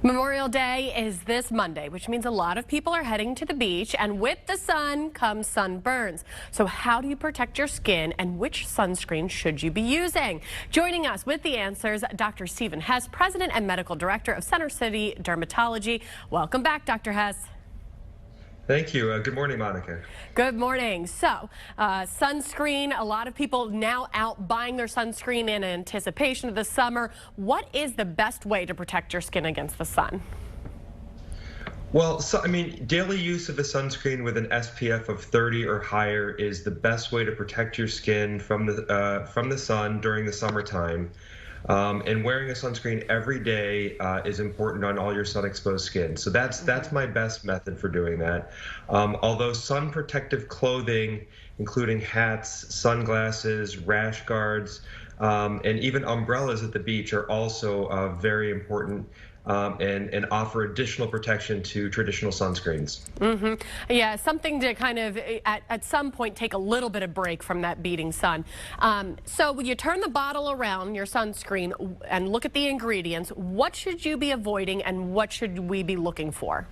Memorial Day is this Monday, which means a lot of people are heading to the beach, and with the sun comes sunburns. So how do you protect your skin, and which sunscreen should you be using? Joining us with the answers, Dr. Stephen Hess, President and Medical Director of Center City Dermatology. Welcome back, Dr. Hess. Thank you. Good morning, Monica. Good morning. So, sunscreen, a lot of people now out buying their sunscreen in anticipation of the summer. What is the best way to protect your skin against the sun? Well, daily use of a sunscreen with an SPF of 30 or higher is the best way to protect your skin from the sun during the summertime. And wearing a sunscreen every day is important on all your sun-exposed skin. So that's my best method for doing that. Although sun protective clothing, including hats, sunglasses, rash guards, and even umbrellas at the beach are also very important. And offer additional protection to traditional sunscreens. Yeah, something to kind of, at some point, take a little bit of break from that beating sun. So when you turn the bottle around, your sunscreen, and look at the ingredients, what should you be avoiding and what should we be looking for?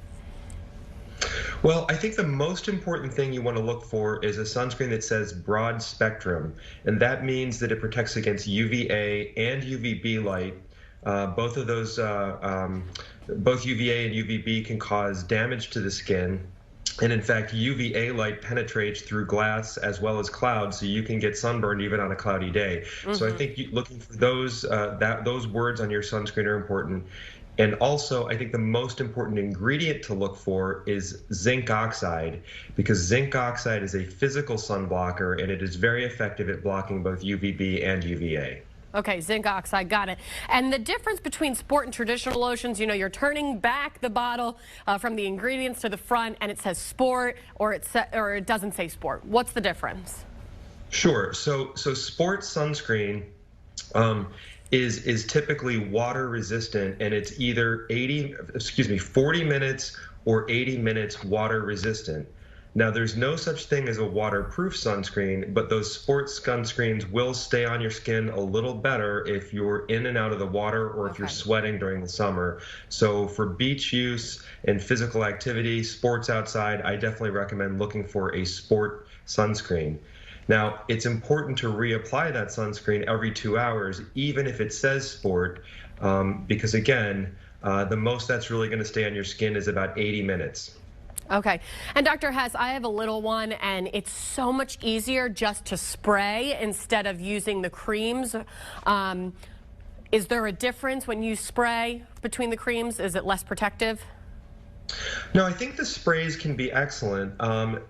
Well, I think the most important thing you want to look for is a sunscreen that says broad spectrum, and that means that it protects against UVA and UVB light. Both of those, both UVA and UVB can cause damage to the skin. And in fact, UVA light penetrates through glass as well as clouds, so you can get sunburned even on a cloudy day. So I think looking for those, those words on your sunscreen are important. And also, I think the most important ingredient to look for is zinc oxide, because zinc oxide is a physical sun blocker, and it is very effective at blocking both UVB and UVA. Okay, zinc oxide, got it. And the difference between sport and traditional lotions, you know, you're turning back the bottle from the ingredients to the front, and it says sport, or it doesn't say sport. What's the difference? Sure. So sport sunscreen is typically water resistant, and it's either 40 minutes or 80 minutes water resistant. Now, there's no such thing as a waterproof sunscreen, but those sports sunscreens will stay on your skin a little better if you're in and out of the water or if you're sweating during the summer. So for beach use and physical activity, sports outside, I definitely recommend looking for a sport sunscreen. Now, it's important to reapply that sunscreen every 2 hours, even if it says sport, because again, the most that's really going to stay on your skin is about 80 minutes. Okay. And Dr. Hess, I have a little one, and it's so much easier just to spray instead of using the creams. Is there a difference when you spray between the creams? Is it less protective? No, I think the sprays can be excellent.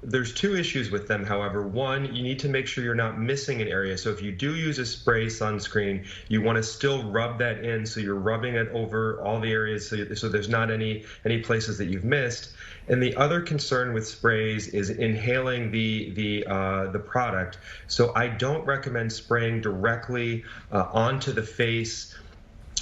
There's two issues with them, however. One, you need to make sure you're not missing an area. So if you do use a spray sunscreen, you want to still rub that in, so you're rubbing it over all the areas so there's not any places that you've missed. And the other concern with sprays is inhaling the product. So I don't recommend spraying directly onto the face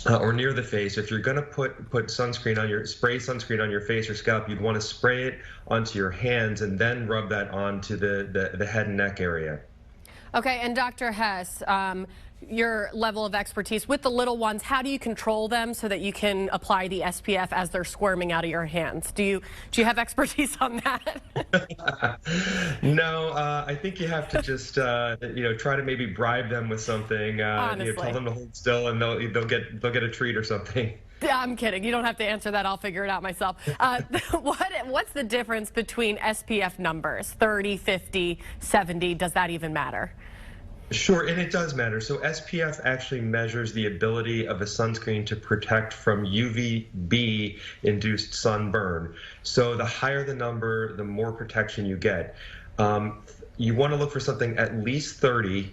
or near the face. If you're going to put sunscreen on spray sunscreen on your face or scalp, you'd want to spray it onto your hands and then rub that onto the head and neck area. Okay, and Dr. Hess, your level of expertise with the little ones, how do you control them so that you can apply the SPF as they're squirming out of your hands? Do you have expertise on that? No, I think you have to just try to maybe bribe them with something. Tell them to hold still, and they'll get a treat or something. I'm kidding. You don't have to answer that. I'll figure it out myself. What's the difference between SPF numbers? 30, 50, 70? Does that even matter? Sure, and it does matter. So SPF actually measures the ability of a sunscreen to protect from UVB-induced sunburn. So the higher the number, the more protection you get. You want to look for something at least 30,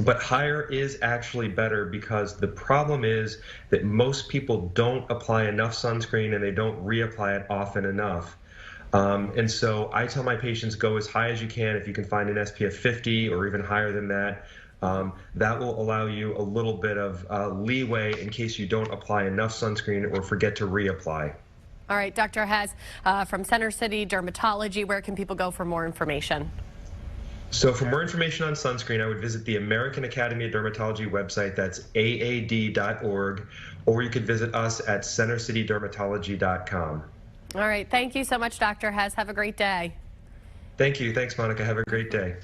but higher is actually better, because the problem is that most people don't apply enough sunscreen and they don't reapply it often enough. And so I tell my patients, go as high as you can. If you can find an SPF 50 or even higher than that, that will allow you a little bit of leeway in case you don't apply enough sunscreen or forget to reapply. All right, Dr. Hess from Center City Dermatology, where can people go for more information? So for more information on sunscreen, I would visit the American Academy of Dermatology website. That's aad.org, or you could visit us at centercitydermatology.com. All right. Thank you so much, Dr. Hess. Have a great day. Thank you. Thanks, Monica. Have a great day.